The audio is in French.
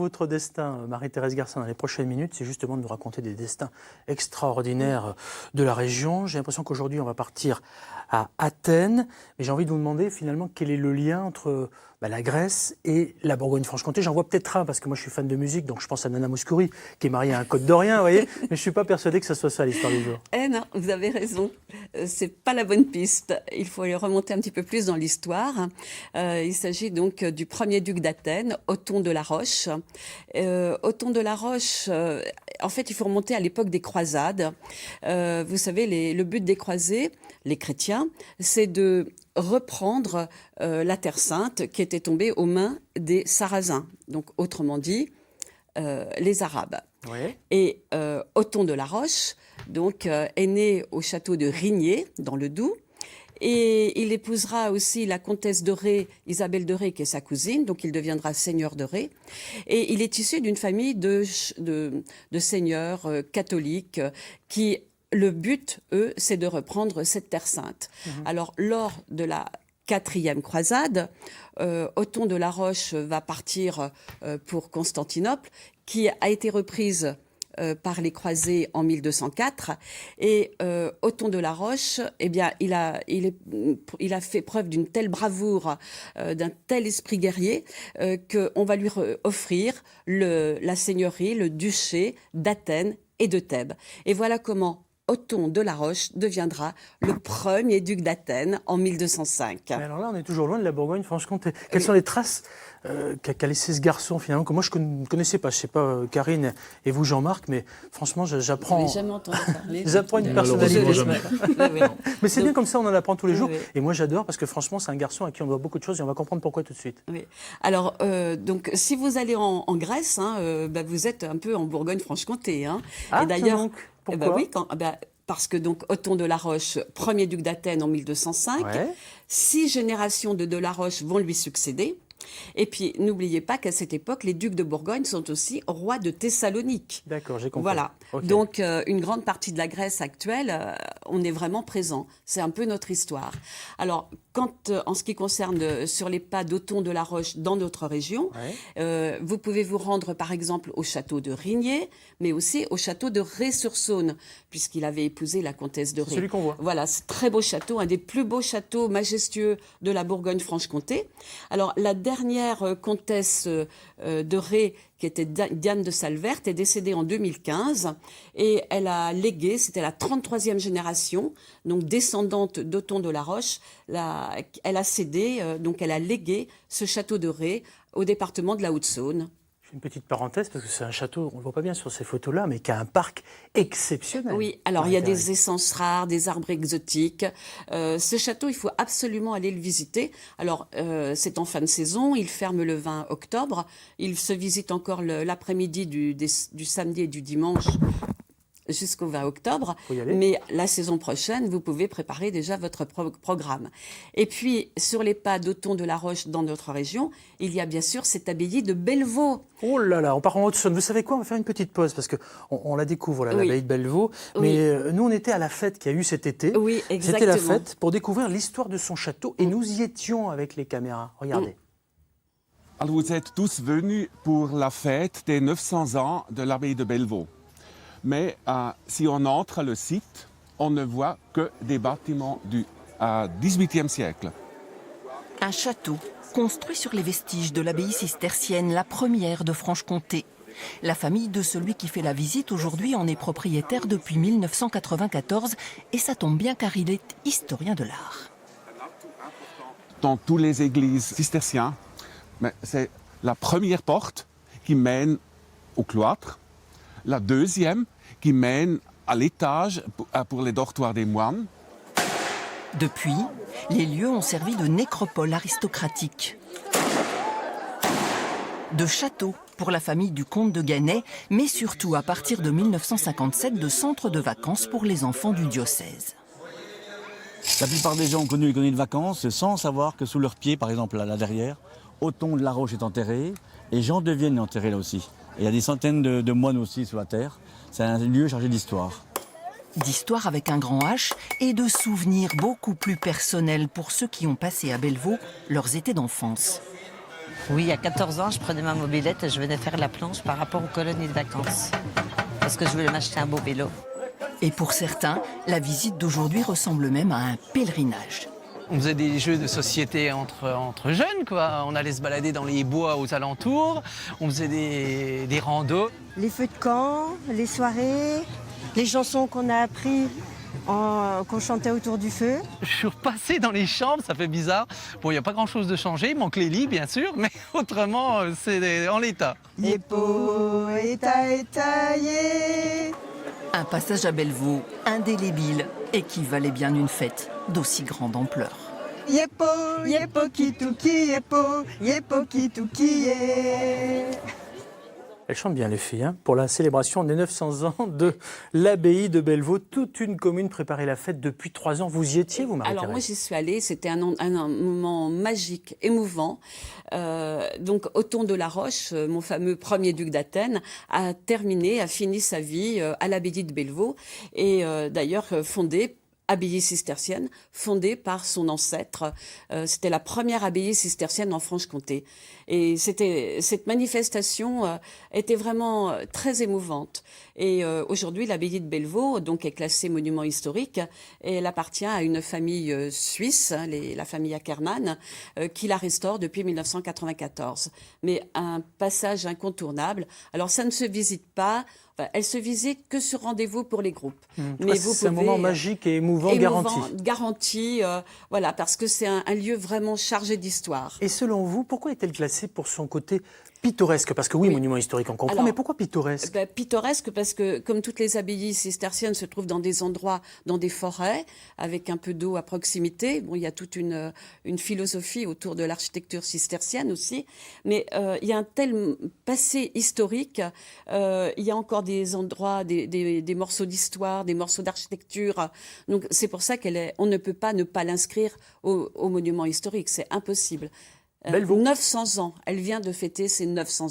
votre destin, Marie-Thérèse Garcin, dans les prochaines minutes, c'est justement de nous raconter des destins extraordinaires de la région. J'ai l'impression qu'aujourd'hui, on va partir à Athènes. Mais j'ai envie de vous demander finalement quel est le lien entre la Grèce et la Bourgogne-Franche-Comté. J'en vois peut-être un, parce que moi je suis fan de musique, donc je pense à Nana Mouskouri, qui est mariée à un Côte d'Orient, vous voyez. Mais je ne suis pas persuadé que ce soit ça l'histoire du jour. Eh non, vous avez raison. C'est pas la bonne piste. Il faut aller remonter un petit peu plus dans l'histoire. Il s'agit donc du premier duc d'Athènes, Othon de la Roche. Othon de la Roche, en fait, il faut remonter à l'époque des croisades. Vous savez, le but des croisés, les chrétiens, c'est de reprendre la Terre Sainte qui était tombée aux mains des Sarrasins. Donc, autrement dit, les Arabes. Oui. Et Othon de la Roche donc, est né au château de Rigné, dans le Doubs. Et il épousera aussi la comtesse de Ré, Isabelle de Ré, qui est sa cousine, donc il deviendra seigneur de Ré. Et il est issu d'une famille de seigneurs catholiques qui, le but, eux, c'est de reprendre cette Terre Sainte. Alors, lors de la 4e croisade, Othon de la Roche va partir pour Constantinople, qui a été reprise par les croisés en 1204. Et Othon de la Roche, eh bien, il a fait preuve d'une telle bravoure, d'un tel esprit guerrier, qu'on va lui offrir la seigneurie, le duché d'Athènes et de Thèbes. Et voilà comment Othon de la Roche deviendra le premier duc d'Athènes en 1205. Mais alors là, on est toujours loin de la Bourgogne-Franche-Comté. Quelles sont les traces qu'a laissé ce garçon finalement, que moi je ne connaissais pas? Je ne sais pas, Karine et vous, Jean-Marc, mais franchement, j'apprends. Je n'ai jamais entendu parler. J'apprends une personnalité. Jamais. Mais c'est bien comme ça, on en apprend tous les jours. Oui. Et moi, j'adore parce que franchement, c'est un garçon à qui on doit beaucoup de choses et on va comprendre pourquoi tout de suite. Oui. Alors, donc, si vous allez en Grèce, vous êtes un peu en Bourgogne-Franche-Comté. Ah, et d'ailleurs, donc, pourquoi oui, parce que donc Othon de la Roche, premier duc d'Athènes en 1205, Ouais. 6 générations de la Roche vont lui succéder. Et puis, n'oubliez pas qu'à cette époque, les ducs de Bourgogne sont aussi rois de Thessalonique. D'accord, j'ai compris. Voilà. Ok. Donc, une grande partie de la Grèce actuelle, on est vraiment présent. C'est un peu notre histoire. Alors, en ce qui concerne sur les pas d'Othon de la Roche dans notre région, vous pouvez vous rendre, par exemple, au château de Rigné, mais aussi au château de Ré-sur-Saône, puisqu'il avait épousé la comtesse de Ré. C'est celui qu'on voit. Voilà, c'est très beau château, un des plus beaux châteaux majestueux de la Bourgogne-Franche-Comté. Alors, la dernière comtesse de Ré, qui était Diane de Salverte, est décédée en 2015 et elle a légué, c'était la 33e génération, donc descendante d'Othon de la Roche, elle a cédé, donc elle a légué ce château de Ré au département de la Haute-Saône. Une petite parenthèse, parce que c'est un château, on ne le voit pas bien sur ces photos-là, mais qui a un parc exceptionnel. Oui, alors il y a des essences rares, des arbres exotiques. Ce château, il faut absolument aller le visiter. Alors, c'est en fin de saison, il ferme le 20 octobre. Il se visite encore l'après-midi du samedi et du dimanche jusqu'au 20 octobre. Faut y aller. Mais la saison prochaine, vous pouvez préparer déjà votre programme. Et puis, sur les pas d'Othon de la Roche dans notre région, il y a bien sûr cette abbaye de Bellevaux. Oh là là, on part en Haute-Saône. Vous savez quoi, on va faire une petite pause, parce qu'on la découvre, là, Oui. l'abbaye de Bellevaux. Oui. Mais nous, on était à la fête qu'il y a eu cet été. Oui, exactement. C'était la fête pour découvrir l'histoire de son château. Et nous y étions avec les caméras. Regardez. Alors vous êtes tous venus pour la fête des 900 ans de l'abbaye de Bellevaux. Mais si on entre le site, on ne voit que des bâtiments du XVIIIe siècle. Un château construit sur les vestiges de l'abbaye cistercienne, la première de Franche-Comté. La famille de celui qui fait la visite aujourd'hui en est propriétaire depuis 1994 et ça tombe bien car il est historien de l'art. Dans toutes les églises cisterciennes, c'est la première porte qui mène au cloître, la deuxième qui mène à l'étage pour les dortoirs des moines. Depuis, les lieux ont servi de nécropole aristocratique, de château pour la famille du comte de Ganay, mais surtout à partir de 1957 de centre de vacances pour les enfants du diocèse. La plupart des gens ont connu les colonies de vacances sans savoir que sous leurs pieds, par exemple là derrière, Othon de la Roche est enterré et Jean de Vienne est enterré là aussi. Et il y a des centaines de moines aussi sous la terre. C'est un lieu chargé d'histoire. D'histoire avec un grand H et de souvenirs beaucoup plus personnels pour ceux qui ont passé à Bellevaux leurs étés d'enfance. Oui, à 14 ans, je prenais ma mobilette et je venais faire la planche par rapport aux colonies de vacances. Parce que je voulais m'acheter un beau vélo. Et pour certains, la visite d'aujourd'hui ressemble même à un pèlerinage. On faisait des jeux de société entre jeunes, quoi. On allait se balader dans les bois aux alentours, on faisait des randos. Les feux de camp, les soirées, les chansons qu'on a apprises, qu'on chantait autour du feu. Je suis repassé dans les chambres, ça fait bizarre. Bon, il n'y a pas grand-chose de changé, il manque les lits, bien sûr, mais autrement, c'est en l'état. Yepo, étaillé. Un passage à Bellevaux indélébile et qui valait bien une fête d'aussi grande ampleur. Yepo, yepo, kitouki, yepo, yepo, kitouki, Elles chantent bien les filles, hein. Pour la célébration des 900 ans de l'abbaye de Bellevaux, toute une commune préparait la fête depuis 3 ans. Vous y étiez, vous, Marie-Thérèse? Alors moi j'y suis allée, c'était un moment magique, émouvant. Donc Othon de la Roche, mon fameux premier duc d'Athènes, a fini sa vie à l'abbaye de Bellevaux et d'ailleurs abbaye cistercienne, fondée par son ancêtre. C'était la première abbaye cistercienne en Franche-Comté. Et cette manifestation était vraiment très émouvante. Et aujourd'hui, l'abbaye de Bellevaux donc, est classée monument historique et elle appartient à une famille suisse, la famille Ackermann, qui la restaure depuis 1994. Mais un passage incontournable. Alors ça ne se visite pas. Elle se visite que sur rendez-vous pour les groupes. Mais c'est un moment magique et émouvant garanti. Garanti, voilà, parce que c'est un lieu vraiment chargé d'histoire. Et selon vous, pourquoi est-elle classée pour son côté pittoresque? Parce que oui, monument historique, on comprend, alors, mais pourquoi pittoresque? Pittoresque parce que, comme toutes les abbayes cisterciennes se trouvent dans des endroits, dans des forêts, avec un peu d'eau à proximité. Bon, il y a toute une philosophie autour de l'architecture cistercienne aussi. Mais il y a un tel passé historique, il y a encore des endroits, des morceaux d'histoire, des morceaux d'architecture. Donc c'est pour ça on ne peut pas ne pas l'inscrire au monument historique. C'est impossible. 900 ans. Elle vient de fêter ses 900 ans.